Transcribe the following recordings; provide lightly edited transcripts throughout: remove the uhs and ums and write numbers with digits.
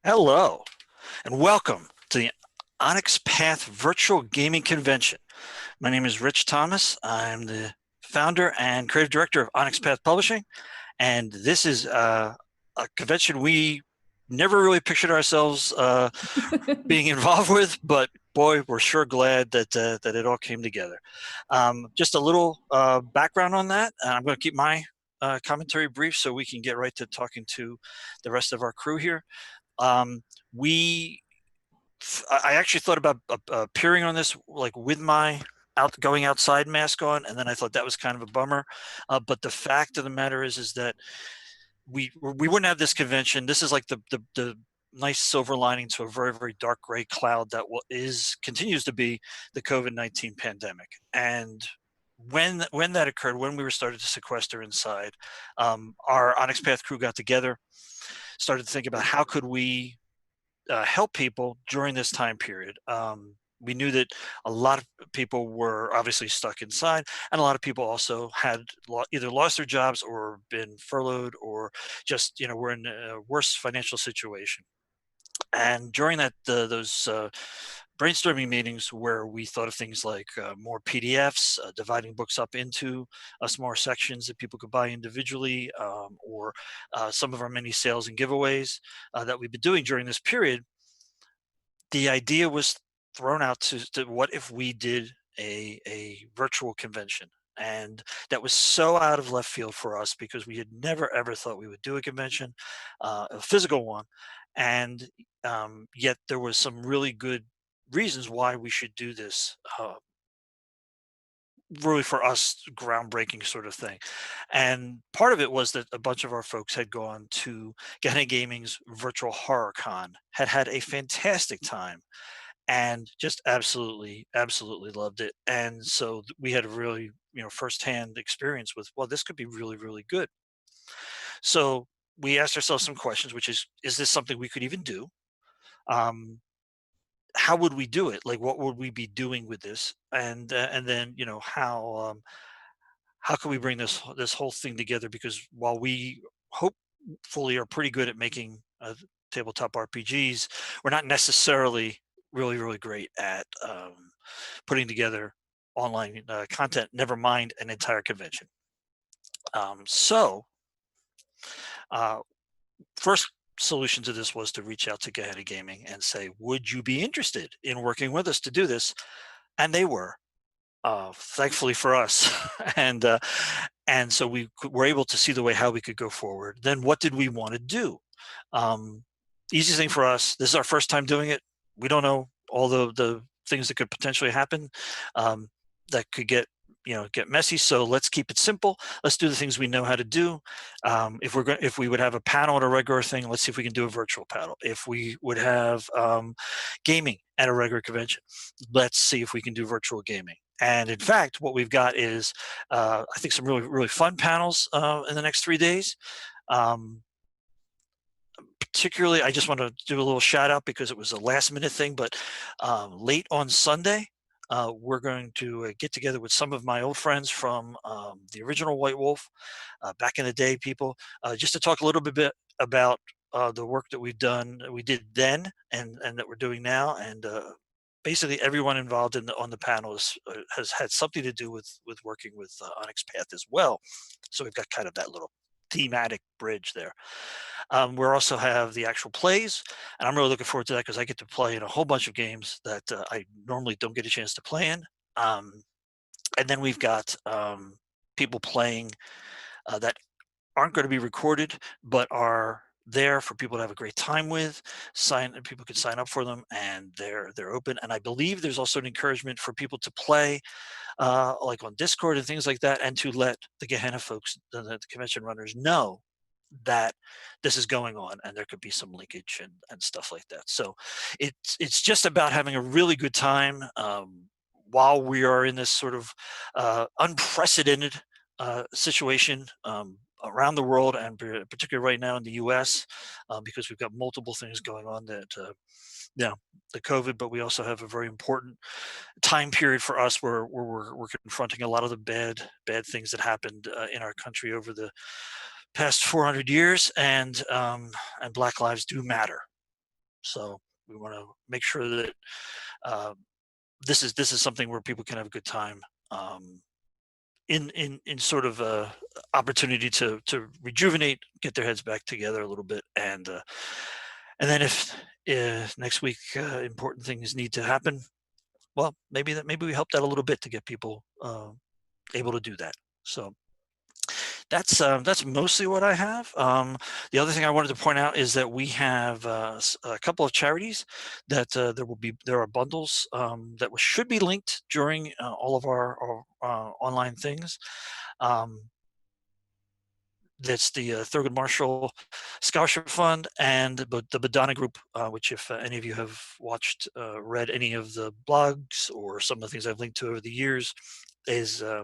Hello, and welcome to the Onyx Path Virtual Gaming Convention. My name is Rich Thomas. I'm the founder and creative director of Onyx Path Publishing, and this is a convention we never really pictured ourselves being involved with, but boy, we're sure glad that it all came together. Just a little background on that, and I'm going to keep my commentary brief so we can get right to talking to the rest of our crew here. Um, we I actually thought about appearing on this like with my going outside mask on, and then I thought that was kind of a bummer. But the fact of the matter is that we wouldn't have this convention. This is like the nice silver lining to a very, very dark gray cloud that continues to be the COVID-19 pandemic. And when that occurred, when we were started to sequester inside, our Onyx Path crew got together, started to think about how could we help people during this time period. We knew that a lot of people were obviously stuck inside, and a lot of people also had either lost their jobs or been furloughed, or just were in a worse financial situation. And during those brainstorming meetings, where we thought of things like more PDFs, dividing books up into smaller sections that people could buy individually, or some of our many sales and giveaways that we've been doing during this period, the idea was thrown out to what if we did a virtual convention. And that was so out of left field for us because we had never ever thought we would do a convention, a physical one. And yet there was some really good reasons why we should do this, really for us, groundbreaking sort of thing. And part of it was that a bunch of our folks had gone to Gehenna Gaming's virtual horror con, had a fantastic time, and just absolutely loved it. And so we had a really firsthand experience with, well, this could be really, really good. So we asked ourselves some questions, which is this something we could even do? um, how would we do it? Like, what would we be doing with this? And then how can we bring this whole thing together? Because while we hopefully are pretty good at making tabletop RPGs, we're not necessarily really, really great at putting together online content, never mind an entire convention. So uh, first solution to this was to reach out to Gehenna Gaming and say, would you be interested in working with us to do this? And they were, thankfully for us. and and so were able to see the way how we could go forward. Then what did we want to do? Um, Easiest thing for us, this is our first time doing it. We don't know all the things that could potentially happen, that could get messy. So let's keep it simple. Let's do the things we know how to do. If we would have a panel at a regular thing, let's see if we can do a virtual panel. If we would have gaming at a regular convention, let's see if we can do virtual gaming. And in fact, what we've got is, I think, some really, really fun panels in the next 3 days. Um, Particularly, I just want to do a little shout out because it was a last minute thing, but late on Sunday, we're going to get together with some of my old friends from the original White Wolf, back in the day, people, just to talk a little bit about the work that we did then, and that we're doing now. And basically everyone involved on the panel has had something to do with working with Onyx Path as well. So we've got kind of that little thematic bridge there. We also have the actual plays, and I'm really looking forward to that because I get to play in a whole bunch of games that I normally don't get a chance to play in. And then we've got people playing that aren't going to be recorded, but are there for people to have a great time with. People can sign up for them, and they're open. And I believe there's also an encouragement for people to play, like on Discord and things like that, and to let the Gehenna folks, the convention runners, know that this is going on, and there could be some leakage and stuff like that. So it's just about having a really good time, while we are in this sort of unprecedented situation around the world, and particularly right now in the U.S., because we've got multiple things going on that. The COVID, but we also have a very important time period for us where we're confronting a lot of the bad things that happened in our country over the past 400 years, and Black lives do matter. So we want to make sure that this is something where people can have a good time. In sort of a opportunity to rejuvenate, get their heads back together a little bit, and then if next week important things need to happen, well, maybe we helped out a little bit to get people able to do that. So that's mostly what I have. The other thing I wanted to point out is that we have a couple of charities that there are bundles that should be linked during all of our online things. That's the Thurgood Marshall Scholarship Fund and the Badana Group, which if any of you have watched, read any of the blogs or some of the things I've linked to over the years, is a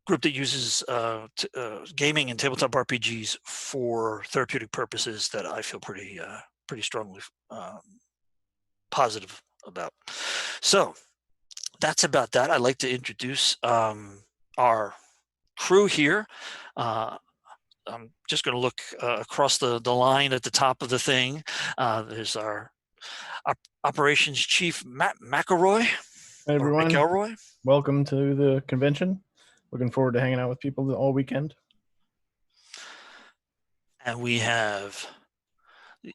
group that uses gaming and tabletop RPGs for therapeutic purposes that I feel pretty strongly positive about. So that's about that. I'd like to introduce our crew here. I'm just going to look across the line at the top of the thing. There's our operations chief, Matt McElroy. Hey everyone, McElroy. Welcome to the convention. Looking forward to hanging out with people all weekend. And we have the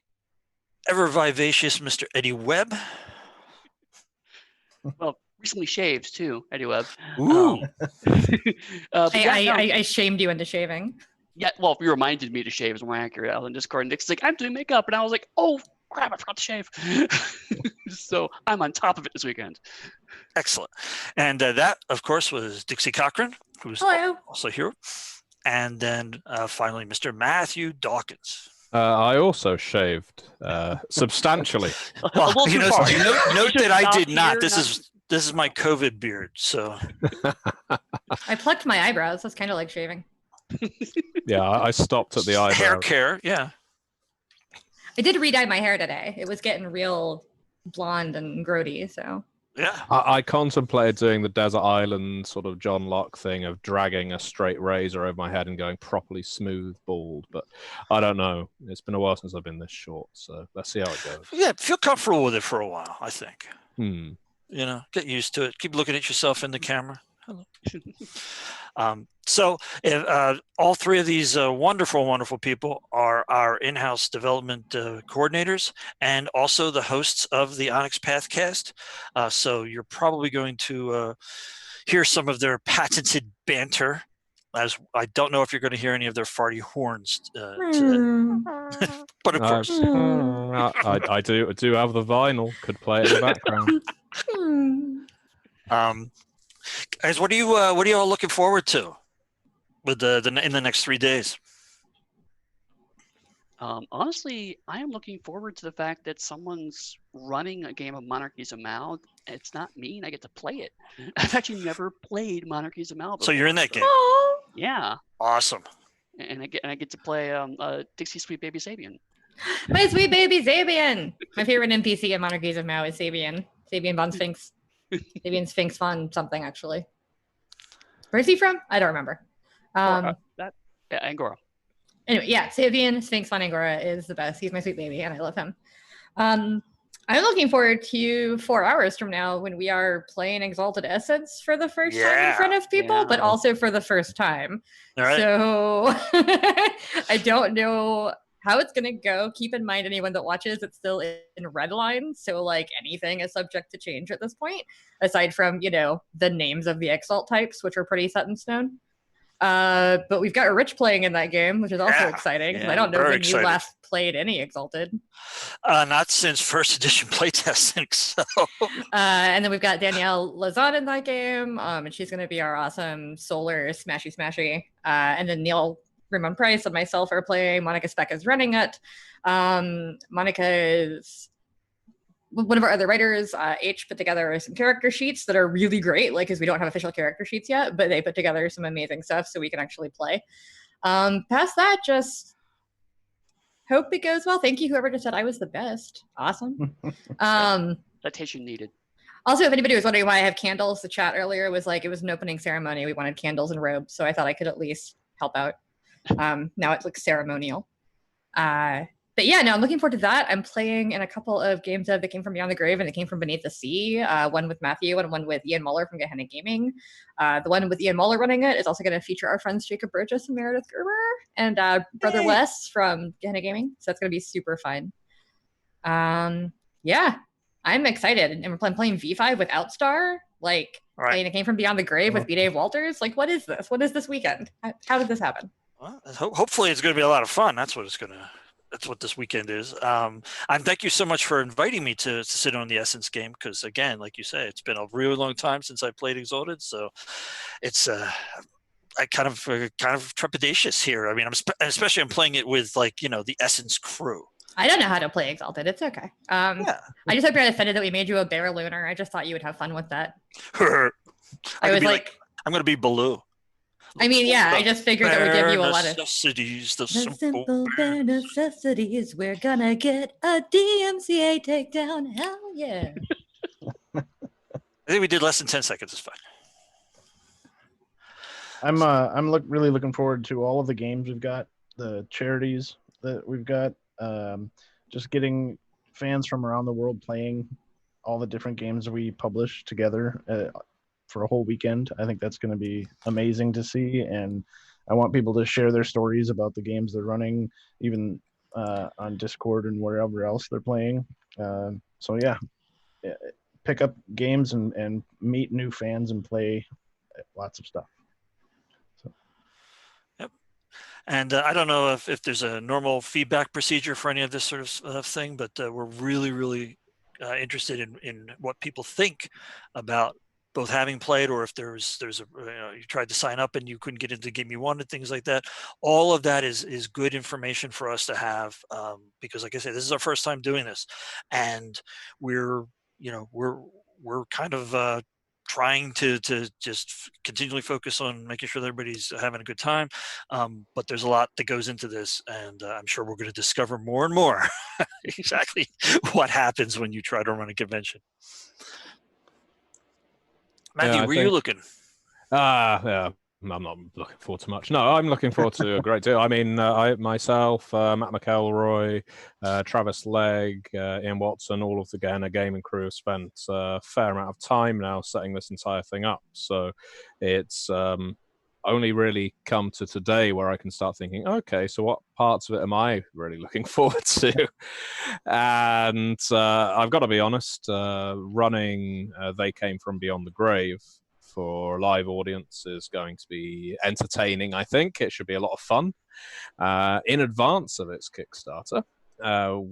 ever vivacious Mr. Eddie Webb. Well, recently shaved too, Eddie Webb. Ooh. I shamed you into shaving. Yeah, well, you reminded me to shave is more accurate. On Discord, Nick's like, I'm doing makeup, and I was like, oh crap, I forgot to shave. So I'm on top of it this weekend. Excellent. And that, of course, was Dixie Cochran, who's also here. And then finally, Mr. Matthew Dawkins. I also shaved substantially. Well, note that I did not. This is my COVID beard. So I plucked my eyebrows. That's kind of like shaving. Yeah, I stopped at the eyebrows. Hair care, yeah. I did re-dye my hair today. It was getting real blonde and grody, so. Yeah. I contemplated doing the desert island sort of John Locke thing of dragging a straight razor over my head and going properly smooth bald, but I don't know. It's been a while since I've been this short, so let's see how it goes. Yeah, feel comfortable with it for a while, I think. You know, get used to it. Keep looking at yourself in the camera. Hello. So all three of these wonderful people are our in-house development coordinators and also the hosts of the Onyx Pathcast. So you're probably going to hear some of their patented banter, as I don't know if you're going to hear any of their farty horns today. But of course. I do have the vinyl, could play it in the background. Guys, what are you all looking forward to with in the next 3 days? Honestly, I am looking forward to the fact that someone's running a game of Monarchies of Mal. It's not me, and I get to play it. I've actually never played Monarchies of Mal before. So you're in that game? Yeah. Awesome. And I get to play Dixie Sweet Baby Sabian. My sweet baby Sabian! My favorite NPC in Monarchies of Mal is Sabian. Sabian von Sphinx. Sabian Sphinx von something, actually. Where's he from? I don't remember. Angora. Anyway, yeah, Sabian Sphinx von Angora is the best. He's my sweet baby, and I love him. I'm looking forward to 4 hours from now when we are playing Exalted Essence for the first time in front of people, but also for the first time. All right. So I don't know how it's going to go. Keep in mind, anyone that watches, it's still in red line. So like anything is subject to change at this point, aside from, the names of the Exalt types, which are pretty set in stone. But we've got Rich playing in that game, which is also exciting. I don't know when you last played any Exalted. Not since first edition playtesting. So. And then we've got Danielle Lazan in that game, and she's going to be our awesome solar smashy. And then Neil Ramon Price and myself are playing. Monica Speck is running it. Monica is one of our other writers. H put together some character sheets that are really great, because we don't have official character sheets yet, but they put together some amazing stuff so we can actually play. Past that, just hope it goes well. Thank you, whoever just said I was the best. Awesome. Citation needed. Also, if anybody was wondering why I have candles, the chat earlier was like, it was an opening ceremony. We wanted candles and robes, so I thought I could at least help out. Now it looks ceremonial. But yeah, no, I'm looking forward to that. I'm playing in a couple of games that came from Beyond the Grave and it came from Beneath the Sea. One with Matthew and one with Ian Muller from Gehenna Gaming. The one with Ian Muller running it is also going to feature our friends Jacob Burgess and Meredith Gerber and Brother Wes from Gehenna Gaming. So that's going to be super fun. Yeah, I'm excited. And we're playing V5 with Outstar. Like, Right. I mean, it came from Beyond the Grave with B. Dave Walters. Like, what is this? What is this weekend? How did this happen? Well, hopefully it's going to be a lot of fun. That's what this weekend is. And thank you so much for inviting me to sit on the Essence game, because again, like you say, it's been a really long time since I played Exalted, so it's I kind of trepidatious here. I mean, especially I'm playing it with the Essence crew. I don't know how to play Exalted. It's okay. Yeah. I just hope you're not offended that we made you a bear lunar. I just thought you would have fun with that. I was like, I'm going to be Baloo. I mean, yeah, I just figured that would give you a lot of necessities. The simple bare necessities. We're gonna get a DMCA takedown. Hell yeah! I think we did less than 10 seconds. It's fine. I'm really looking forward to all of the games we've got, the charities that we've got, just getting fans from around the world playing all the different games we publish together for a whole weekend. I think that's going to be amazing to see, and I want people to share their stories about the games they're running, even on Discord and wherever else they're playing. So yeah, pick up games and meet new fans and play lots of stuff. And I don't know if there's a normal feedback procedure for any of this sort of thing, but we're really, really interested in what people think about both having played, or if there's you tried to sign up and you couldn't get into the game you wanted, things like that. All of that is good information for us to have, because like I said, this is our first time doing this, and we're kind of trying to just continually focus on making sure that everybody's having a good time. But there's a lot that goes into this, and I'm sure we're going to discover more and more exactly what happens when you try to run a convention. Matthew, were you looking? Yeah, I'm not looking forward to much. No, I'm looking forward to a great deal. I mean, I myself, Matt McElroy, Travis Legg, Ian Watson, all of the Gehenna Gaming crew have spent a fair amount of time now setting this entire thing up. So it's only really come to today where I can start thinking, okay, so what parts of it am I really looking forward to? And I've got to be honest, running They Came From Beyond the Grave for a live audience is going to be entertaining. I think it should be a lot of fun. In advance of its Kickstarter,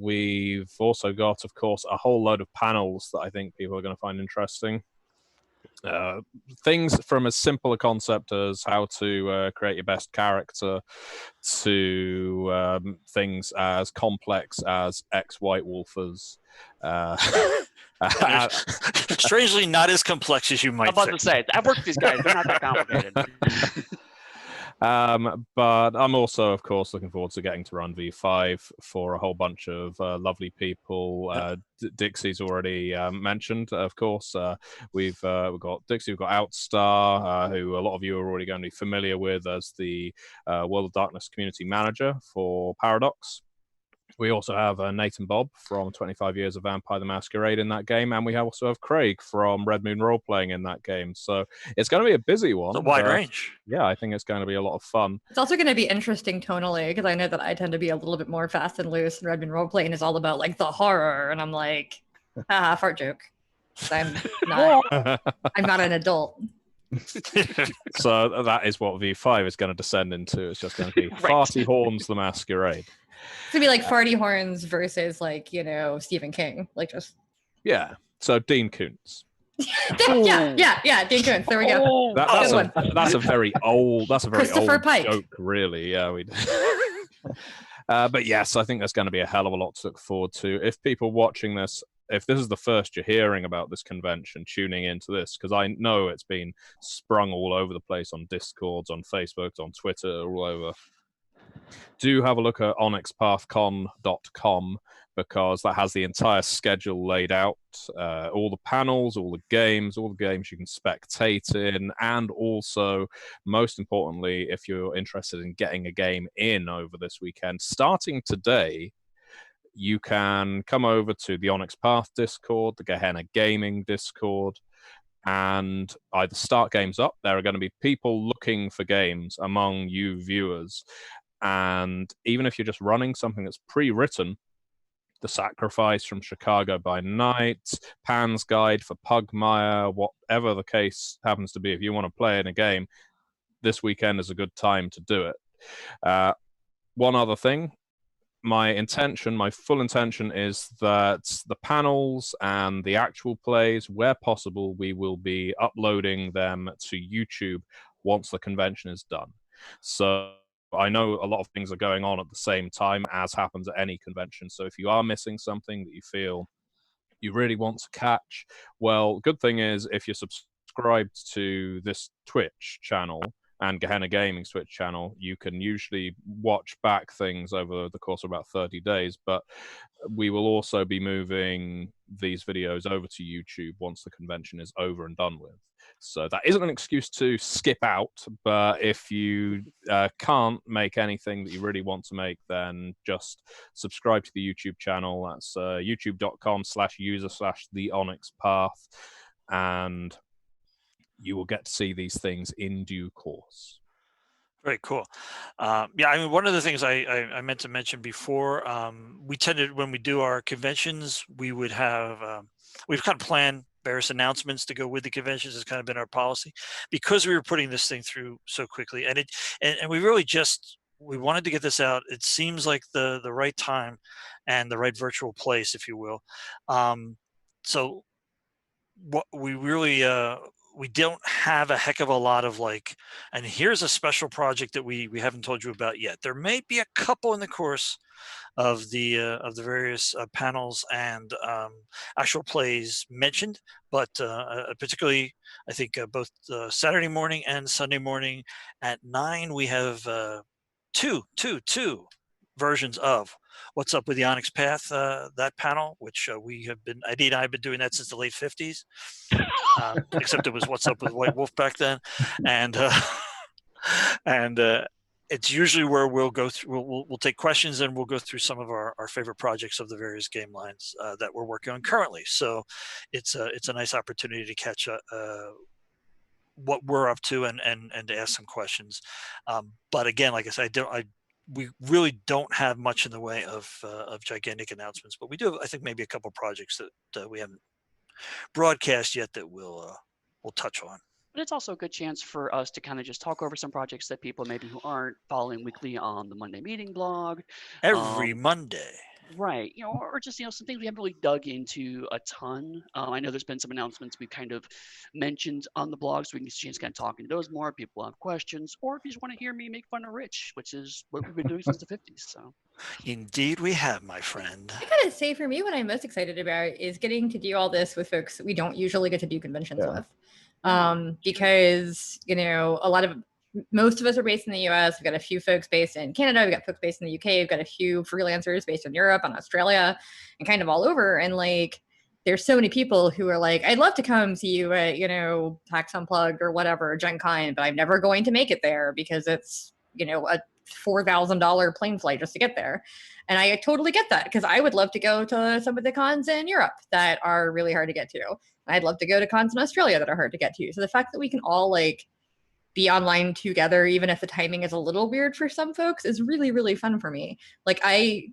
we've also got, of course, a whole load of panels that I think people are going to find interesting. Things from as simple a concept as how to create your best character to things as complex as ex-White Wolfers. Strangely not as complex as you might think. I'm about to say, I've worked with these guys. They're not that complicated. But I'm also, of course, looking forward to getting to run V5 for a whole bunch of lovely people. Dixie's already mentioned, of course. We've got Dixie, we've got Outstar, who a lot of you are already going to be familiar with as the World of Darkness community manager for Paradox. We also have Nathan Bob from 25 Years of Vampire the Masquerade in that game, and we also have Craig from Red Moon Role Playing in that game. So it's going to be a busy one. It's a wide range. Yeah, I think it's going to be a lot of fun. It's also going to be interesting tonally, because I know that I tend to be a little bit more fast and loose, and Red Moon Role Playing is all about like the horror, and I'm like, fart joke. I'm not an adult. So that is what V5 is going to descend into. It's just going to be Farty Horns the Masquerade. It's gonna be like Farty Horns versus like Stephen King, like just So Dean Koontz. yeah, Dean Koontz. There we go. That's a very old Pike joke, really. Yeah, we. But yes, I think there's going to be a hell of a lot to look forward to. If people watching this, if this is the first you're hearing about this convention, tuning into this, because I know it's been sprung all over the place on Discords, on Facebook, on Twitter, all over. Do have a look at onyxpathcon.com, because that has the entire schedule laid out, all the panels, all the games you can spectate in, and also, most importantly, if you're interested in getting a game in over this weekend, starting today, you can come over to the Onyx Path Discord, the Gehenna Gaming Discord, and either start games up. There are going to be people looking for games among you viewers. And even if you're just running something that's pre-written, The Sacrifice from Chicago by Night, Pan's Guide for Pugmire, whatever the case happens to be, if you want to play in a game, this weekend is a good time to do it. One other thing, my full intention is that the panels and the actual plays, where possible, we will be uploading them to YouTube once the convention is done. So I know a lot of things are going on at the same time, as happens at any convention. So if you are missing something that you feel you really want to catch, well, good thing is if you're subscribed to this Twitch channel and Gehenna Gaming's Twitch channel, you can usually watch back things over the course of about 30 days. But we will also be moving these videos over to YouTube once the convention is over and done with. So that isn't an excuse to skip out, but if you can't make anything that you really want to make, then just subscribe to the YouTube channel. That's youtube.com/user/the Onyx Path, and you will get to see these things in due course. Very cool. Yeah, I mean, one of the things I meant to mention before, we tended, when we do our conventions, we would have, we've kind of planned various announcements to go with the conventions. Has kind of been our policy, because we were putting this thing through so quickly, and we really just, we wanted to get this out. It seems like the right time and the right virtual place, if you will. So what we really, we don't have a heck of a lot of like, and here's a special project that we haven't told you about yet. There may be a couple in the course of the various panels and actual plays mentioned, but particularly I think both Saturday morning and Sunday morning at 9 we have two versions of What's Up with the Onyx Path, that panel, which Eddie and I have been doing that since the late 50s, except it was What's Up with White Wolf back then. And it's usually where we'll go through, we'll take questions and we'll go through some of our favorite projects of the various game lines that we're working on currently. So it's a nice opportunity to catch what we're up to and to ask some questions. But again, like I said, we really don't have much in the way of gigantic announcements, but we do have, I think, maybe a couple projects that we haven't broadcast yet that we'll touch on. But it's also a good chance for us to kind of just talk over some projects that people maybe who aren't following weekly on the Monday Meeting blog. Every Monday. Right. Or just, some things we haven't really dug into a ton. I know there's been some announcements we've kind of mentioned on the blog, so we can get a chance to kind of talk into those more. People have questions, or if you just want to hear me make fun of Rich, which is what we've been doing since the 50s. So. Indeed we have, my friend. I gotta say, for me, what I'm most excited about is getting to do all this with folks that we don't usually get to do conventions with. Because, most of us are based in the US. We've got a few folks based in Canada. We've got folks based in the UK. We've got a few freelancers based in Europe and Australia and kind of all over. And there's so many people who are like, I'd love to come see you at, PAX Unplugged or whatever, Gen Con, but I'm never going to make it there because it's, a $4,000 plane flight just to get there. And I totally get that, because I would love to go to some of the cons in Europe that are really hard to get to. I'd love to go to cons in Australia that are hard to get to. So the fact that we can all be online together, even if the timing is a little weird for some folks, is really, really fun for me. I,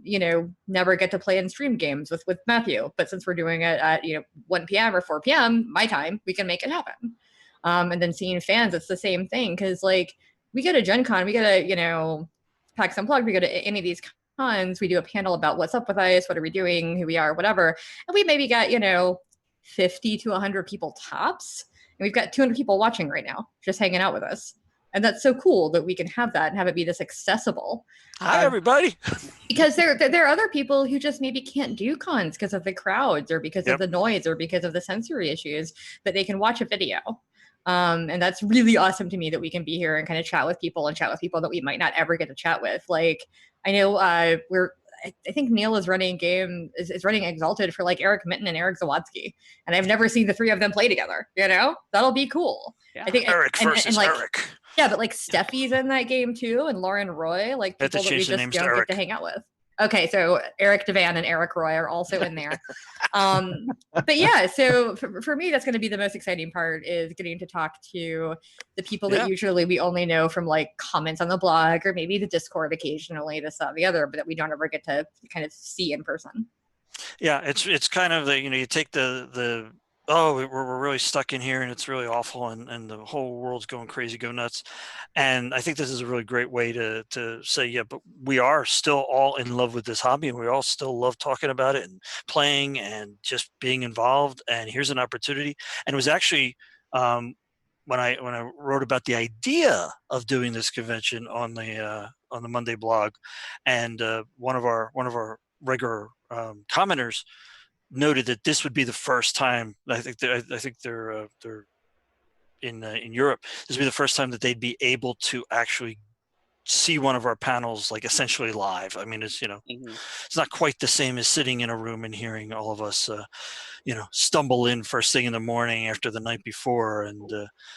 never get to play in stream games with Matthew, but since we're doing it at, 1 p.m. or 4 p.m. my time, we can make it happen. And then seeing fans, it's the same thing. Cause we go to Gen Con, we go to, PAX Unplugged, we go to any of these cons, we do a panel about what's up with us, what are we doing, who we are, whatever. And we maybe got, 50 to 100 people tops. And we've got 200 people watching right now, just hanging out with us. And that's so cool that we can have that and have it be this accessible. Hi, everybody. Because there are other people who just maybe can't do cons because of the crowds or because of the noise or because of the sensory issues, but they can watch a video. And that's really awesome to me that we can be here and kind of chat with people that we might not ever get to chat with. I know I think Neil is running running Exalted for Eric Minton and Eric Zawadzki, and I've never seen the three of them play together. That'll be cool. Yeah. I think Eric versus Eric. Yeah, but Steffi's in that game too, and Lauren Roy, people that we just don't get to hang out with. Okay, so Eric Devan and Eric Roy are also in there. But yeah, so for me, that's going to be the most exciting part, is getting to talk to the people that usually we only know from like comments on the blog or maybe the Discord occasionally, this, that, the other, but that we don't ever get to kind of see in person. Yeah, it's kind of the, you take the oh, we're really stuck in here and it's really awful and the whole world's going crazy, go nuts. And I think this is a really great way to say, yeah, but we are still all in love with this hobby and we all still love talking about it and playing and just being involved. And here's an opportunity. And it was actually when I wrote about the idea of doing this convention on the Monday blog, and one of our regular commenters noted that this would be the first time. I think they're in Europe. This would be the first time that they'd be able to actually see one of our panels like essentially live. I mean, it's it's not quite the same as sitting in a room and hearing all of us stumble in first thing in the morning after the night before and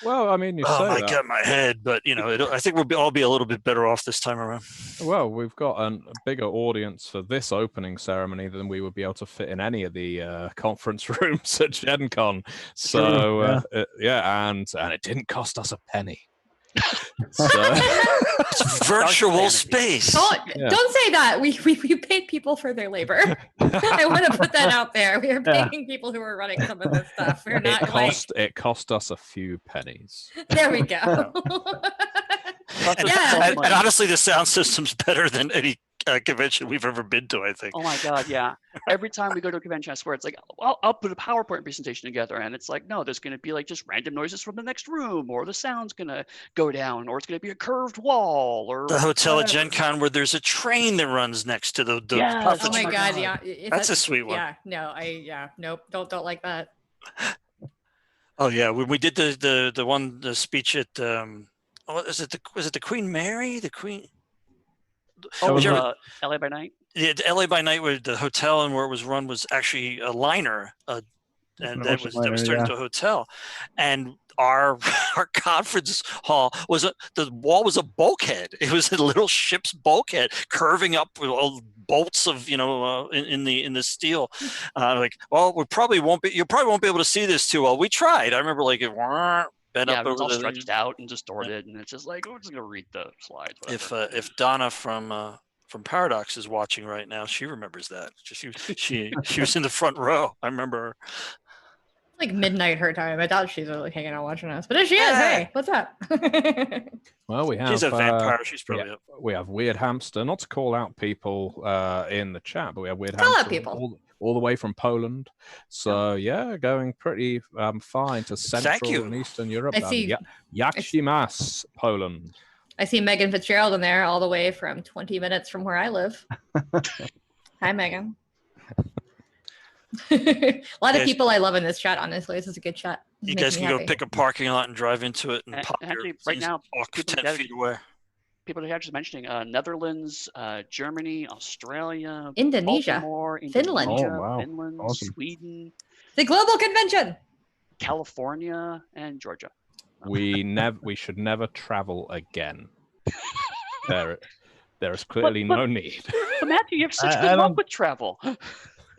well, I mean, you oh say my that. god, my head, but I think we'll all be a little bit better off this time around. Well, we've got a bigger audience for this opening ceremony than we would be able to fit in any of the conference rooms at Gen Con. So and it didn't cost us a penny. So it's virtual space. Don't say that. We paid people for their labor. I want to put that out there. We are paying people who are running some of this stuff. We're not it cost us a few pennies. There we go. And honestly, the sound system's better than any convention we've ever been to, I think. Oh my god, yeah. Every time we go to a convention, I swear it's like, I'll put a PowerPoint presentation together, and it's like, no, there's going to be like just random noises from the next room, or the sound's going to go down, or it's going to be a curved wall, or the hotel at Gen Con where there's a train that runs next to the Yes. Oh my god, yeah. That's a sweet one. Yeah, no, nope, don't like that. Oh yeah, when we did the speech at was it the Queen Mary? The Queen. LA by Night. Yeah, LA by Night, where the hotel and where it was run was actually a liner, and that was turned into a hotel, and our conference hall was the wall was a bulkhead. It was a little ship's bulkhead curving up with all bolts of in the steel. Like, well, you'll probably won't be able to see this too well. We tried. I remember like it. Up it was all stretched out and distorted, and it's just like, we're just gonna read the slides. If Donna from Paradox is watching right now, she remembers that. She was in the front row. I remember her. Like midnight her time. I doubt she's really hanging out watching us, but if she is, hey, what's up? Well, we have. She's a vampire. She's probably up. We have Weird Hamster. Not to call out people in the chat, but we have Weird Call Hamster out people. all the way from Poland. So yeah, going pretty fine to Central and Eastern Europe. I see. Yakshimas, Poland. I see Megan Fitzgerald in there, all the way from 20 minutes from where I live. Hi, Megan. A lot of people I love in this chat. Honestly, this is a good chat. You guys can go pick a parking lot and drive into it and pop actually, your right now, walk 10 feet away. People are just mentioning Netherlands, Germany, Australia, Indonesia, Baltimore, Finland, Finland, Awesome. Sweden, the global convention, California, and Georgia. We should never travel again. There is clearly no need. But Matthew, you have such good luck with travel.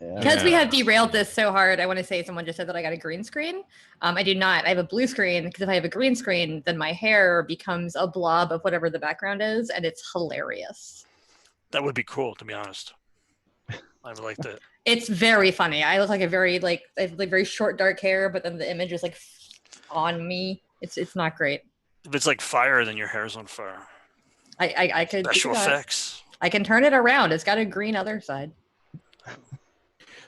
Because we have derailed this so hard. I want to say someone just said that I got a green screen. I do not. I have a blue screen, because if I have a green screen, then my hair becomes a blob of whatever the background is, and it's hilarious. That would be cool, to be honest. I would like that. It's very funny. I look like I have very short dark hair, but then the image is like on me. It's not great. If it's like fire, then your hair's on fire. I could special effects. I can turn it around. It's got a green other side.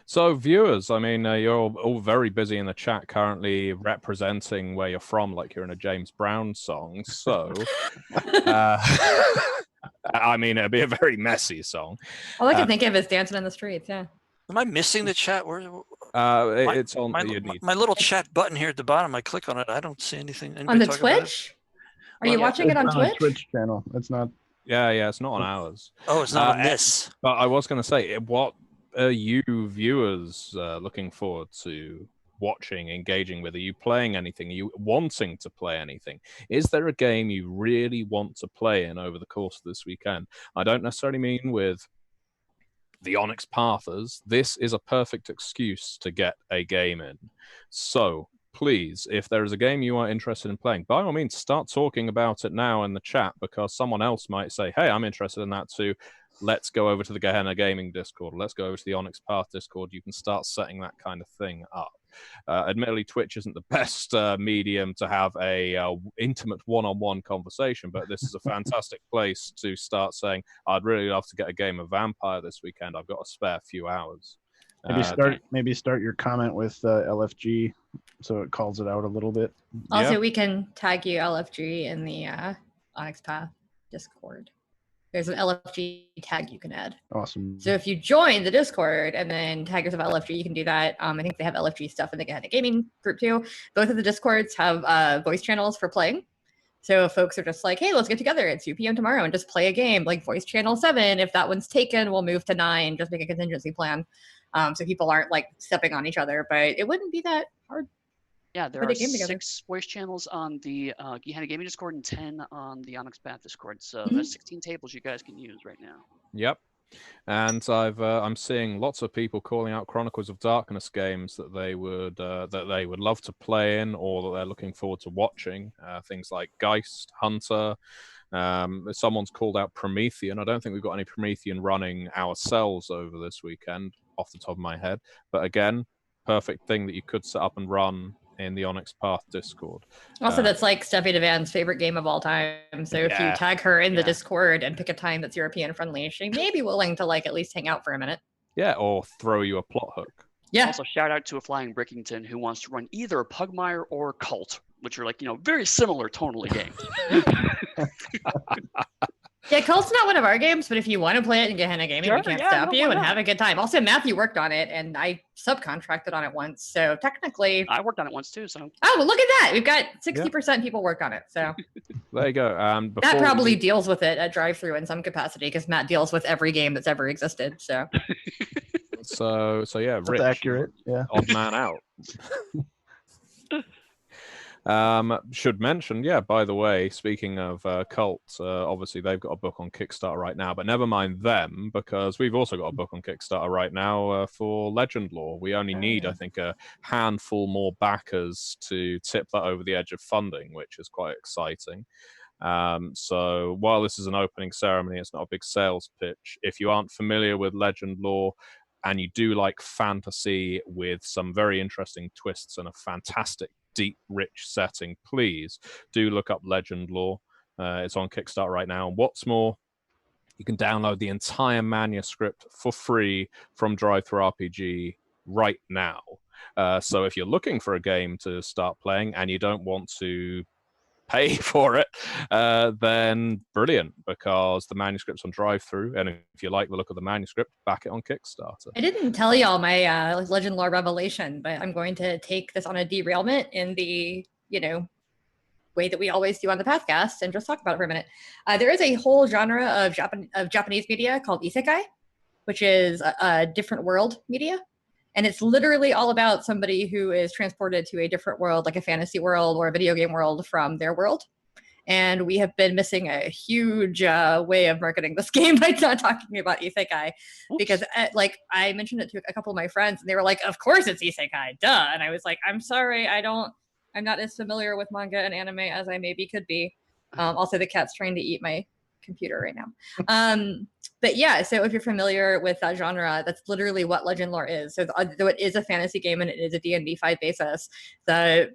So viewers, I mean, you're all very busy in the chat currently representing where you're from, like you're in a James Brown song. So, I mean, it'd be a very messy song. All I can think of is dancing in the streets. Yeah. Am I missing the chat? It's on my little chat button here at the bottom. I click on it. I don't see anything. On the Twitch? Are you watching it on Twitch? Twitch channel. It's not. Yeah, it's not on ours. Oh, it's not on this. But I was going to say, what are you viewers looking forward to watching, engaging with? Are you playing anything? Are you wanting to play anything? Is there a game you really want to play in over the course of this weekend? I don't necessarily mean with the Onyx Pathers, this is a perfect excuse to get a game in. So please, if there is a game you are interested in playing, by all means, start talking about it now in the chat, because someone else might say, hey, I'm interested in that too. Let's go over to the Gehenna Gaming Discord. Let's go over to the Onyx Path Discord. You can start setting that kind of thing up. Admittedly, Twitch isn't the best medium to have a intimate one-on-one conversation, but this is a fantastic place to start saying, I'd really love to get a game of Vampire this weekend. I've got a spare few hours. Maybe start your comment with LFG, so it calls it out a little bit. Also, Yeah. we can tag you LFG in the Onyx Path Discord. There's an LFG tag you can add. Awesome. So if you join the Discord and then tag yourself LFG, you can do that. I think they have LFG stuff in the Gehenna Gaming group too. Both of the Discords have voice channels for playing. So if folks are just like, hey, let's get together at 2 p.m. tomorrow and just play a game, like voice channel 7. If that one's taken, we'll move to 9, just make a contingency plan. So people aren't like stepping on each other, but it wouldn't be that hard. Yeah, there Put are a game together. 6 voice channels on the Gehenna Gaming Discord and 10 on the Onyx Path Discord. So Mhm. there's 16 tables you guys can use right now. Yep. And I'm seeing lots of people calling out Chronicles of Darkness games that they would love to play in, or that they're looking forward to watching. Things like Geist, Hunter. Someone's called out Promethean. I don't think we've got any Promethean running ourselves over this weekend, off the top of my head. But again, perfect thing that you could set up and run in the Onyx Path Discord. Also, that's like Steffi DeVan's favorite game of all time. So if you Yeah. tag her in the Yeah. Discord and pick a time that's European friendly, she may be willing to like at least hang out for a minute. Yeah, or throw you a plot hook. Yeah. Also, shout out to a Flying Brickington who wants to run either Pugmire or Cult, which are like, very similar tonally games. Yeah, Cult's not one of our games, but if you want to play it in Gehenna Gaming, Sure, we can't yeah, stop no, you why and not? have a good time. Also, Matthew worked on it, and I subcontracted on it once. So technically, I worked on it once too, so oh, well, look at that. We've got 60% people worked on it. So There you go. Matt Before probably we- deals with it at drive-through in some capacity because Matt deals with every game that's ever existed. So So yeah, That's Rich, accurate. Yeah. odd man out. Should mention, yeah, by the way, speaking of Cult, obviously they've got a book on Kickstarter right now, but never mind them, because we've also got a book on Kickstarter right now for Legend Lore. We only need, I think, a handful more backers to tip that over the edge of funding, which is quite exciting. So while this is an opening ceremony, it's not a big sales pitch. If you aren't familiar with Legend Lore and you do like fantasy with some very interesting twists and a fantastic, deep, rich setting, please do look up Legend Lore. It's on Kickstarter right now. And what's more, you can download the entire manuscript for free from DriveThruRPG right now. So if you're looking for a game to start playing and you don't want to pay for it, then brilliant, because the manuscript's on drive-through, and if you like the look of the manuscript, back it on Kickstarter. I didn't tell y'all my Legend Lore revelation, but I'm going to take this on a derailment in the, way that we always do on the Pathcast and just talk about it for a minute. There is a whole genre of Japanese media called isekai, which is a different world media. And it's literally all about somebody who is transported to a different world, like a fantasy world or a video game world from their world. And we have been missing a huge way of marketing this game by not talking about isekai. Because I mentioned it to a couple of my friends and they were like, of course it's isekai, duh. And I was like, I'm sorry, I'm not as familiar with manga and anime as I maybe could be. Also, the cat's trying to eat my computer right now. But yeah, so if you're familiar with that genre, that's literally what Legend Lore is. So though it is a fantasy game and it is a D&D 5 basis, the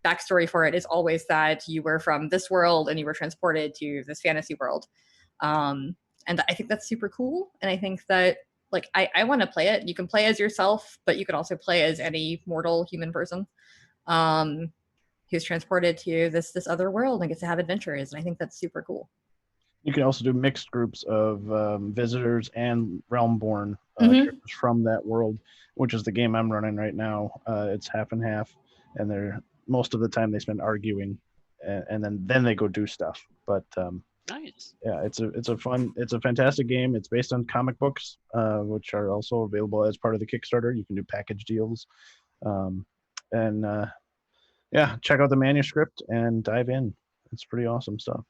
backstory for it is always that you were from this world and you were transported to this fantasy world. And I think that's super cool. And I think that I want to play it. You can play as yourself, but you can also play as any mortal human person who's transported to this other world and gets to have adventures. And I think that's super cool. You can also do mixed groups of visitors and realm-born Mhm. characters from that world, which is the game I'm running right now. It's half and half, and they're most of the time they spend arguing, and then they go do stuff. But nice. yeah, it's a fantastic game. It's based on comic books, which are also available as part of the Kickstarter. You can do package deals, yeah, check out the manuscript and dive in. It's pretty awesome stuff.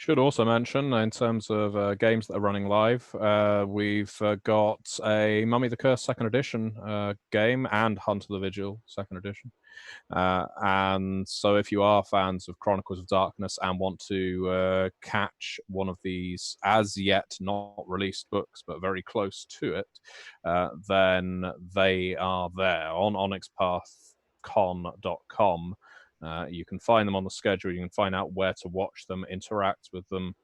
Should also mention, in terms of games that are running live, we've got a Mummy the Curse second edition game and Hunt of the Vigil second edition. And so if you are fans of Chronicles of Darkness and want to catch one of these as yet not released books, but very close to it, then they are there on onyxpathcon.com. You can find them on the schedule. You can find out where to watch them, interact with them.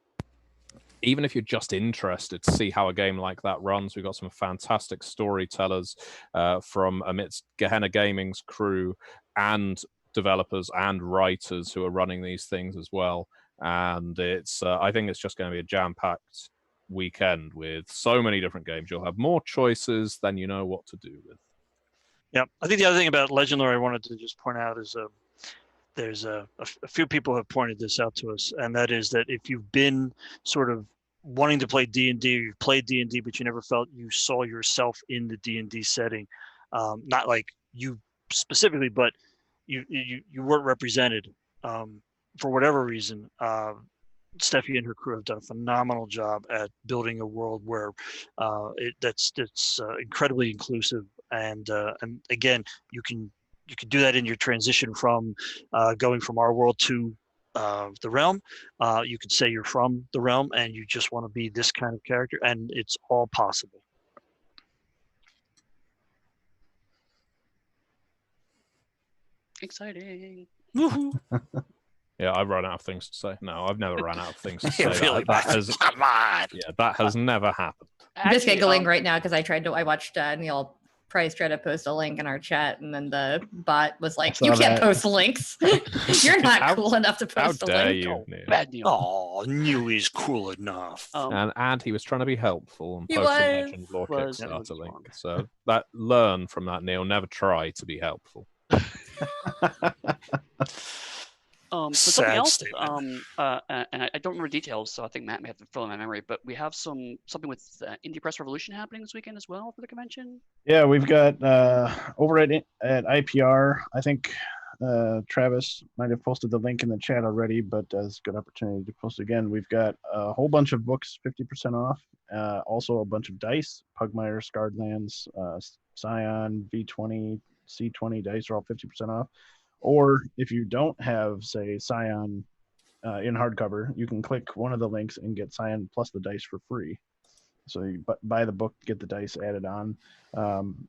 Even if you're just interested to see how a game like that runs, we've got some fantastic storytellers from amidst Gehenna Gaming's crew and developers and writers who are running these things as well. And it's I think it's just going to be a jam-packed weekend with so many different games. You'll have more choices than you know what to do with. Yeah, I think the other thing about Legend Lore I wanted to just point out is there's a few people have pointed this out to us, and that is that if you've been sort of wanting to play D&D, you've played D&D, but you never felt you saw yourself in the D&D setting, not like you specifically, but you weren't represented for whatever reason. Steffi and her crew have done a phenomenal job at building a world where that's incredibly inclusive, and again, you can do that in your transition from going from our world to the realm. You could say you're from the realm and you just want to be this kind of character, and it's all possible. Exciting. Woohoo! Yeah, I've run out of things to say. No, I've never run out of things to say. Yeah, really, that has, come on. yeah, that has never happened. I'm just Actually, giggling right now because I watched Neil Price try to post a link in our chat, and then the bot was like, "You can't post links. You're not cool enough to How post a dare link." you, Neil? Bad Neil. Oh, Newey's cool enough. And he was trying to be helpful and He post a was. Legend Lore Was Kickstarter link. wrong. So learn from that, Neil. Never try to be helpful. But Sad something else, statement. and I don't remember details, so I think Matt may have to fill in my memory. But we have something with Indie Press Revolution happening this weekend as well for the convention. Yeah, we've got over at IPR. I think Travis might have posted the link in the chat already, but it's a good opportunity to post again. We've got a whole bunch of books 50% off. Also a bunch of dice, Pugmire, Scarredlands, Scion, V20, C20 dice are all 50% off. Or if you don't have, say, Scion in hardcover, you can click one of the links and get Scion plus the dice for free. So you buy the book, get the dice added on.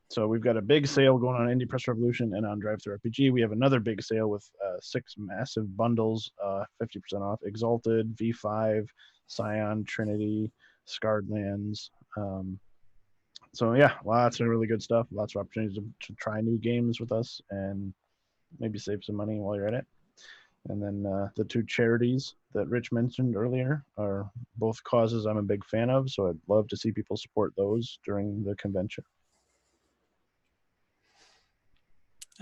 So we've got a big sale going on Indie Press Revolution and on Drive Thru RPG. We have another big sale with 6 massive bundles, 50% off. Exalted, V5, Scion, Trinity, Scarred Lands. So yeah, lots of really good stuff. Lots of opportunities to try new games with us and maybe save some money while you're at it. And then the 2 charities that Rich mentioned earlier are both causes I'm a big fan of, so I'd love to see people support those during the convention.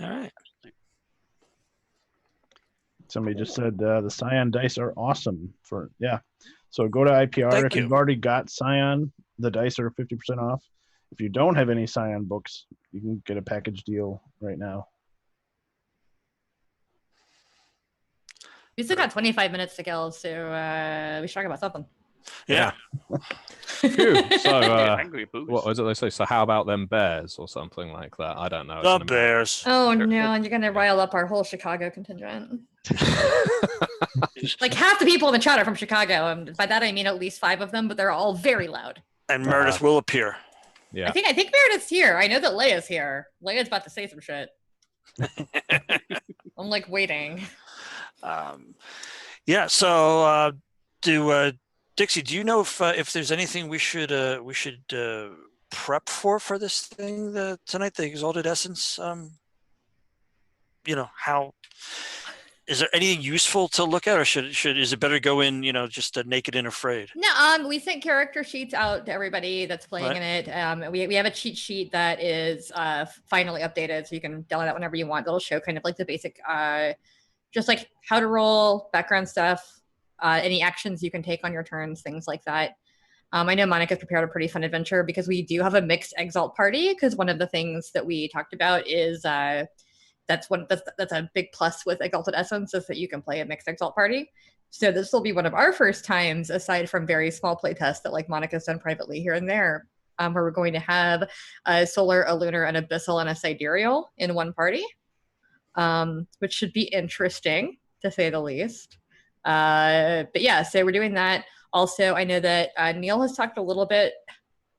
All right. Somebody just said the Scion dice are awesome. So go to IPR. Thank If you. you've already got Scion, the dice are 50% off. If you don't have any Scion books, you can get a package deal right now. We still got 25 minutes to kill, so we should talk about something. Yeah. Phew. So Angry Boost. what was it they say? So how about them bears or something like that? I don't know. The Bears. Oh no, and you're gonna rile up our whole Chicago contingent. Like half the people in the chat are from Chicago, and by that I mean at least 5 of them, but they're all very loud. And Meredith will appear. Yeah. I think Meredith's here. I know that Leia's here. Leia's about to say some shit. I'm like waiting. Yeah. So, Dixie, do you know if there's anything we should prep for this thing tonight? The Exalted Essence. How is there anything useful to look at, or is it better to go in, just naked and afraid? No, we sent character sheets out to everybody that's playing Right. in it. We have a cheat sheet that is finally updated, so you can download that whenever you want. That'll show kind of like the basic, just like how to roll, background stuff, any actions you can take on your turns, things like that. I know Monica's prepared a pretty fun adventure because we do have a mixed Exalt party, because one of the things that we talked about is that's a big plus with Exalted Essence, is that you can play a mixed Exalt party. So this will be one of our first times, aside from very small play tests that like Monica's done privately here and there, where we're going to have a Solar, a Lunar, an Abyssal, and a Sidereal in one party, which should be interesting, to say the least. But yeah, so we're doing that. Also, I know that Neil has talked a little bit.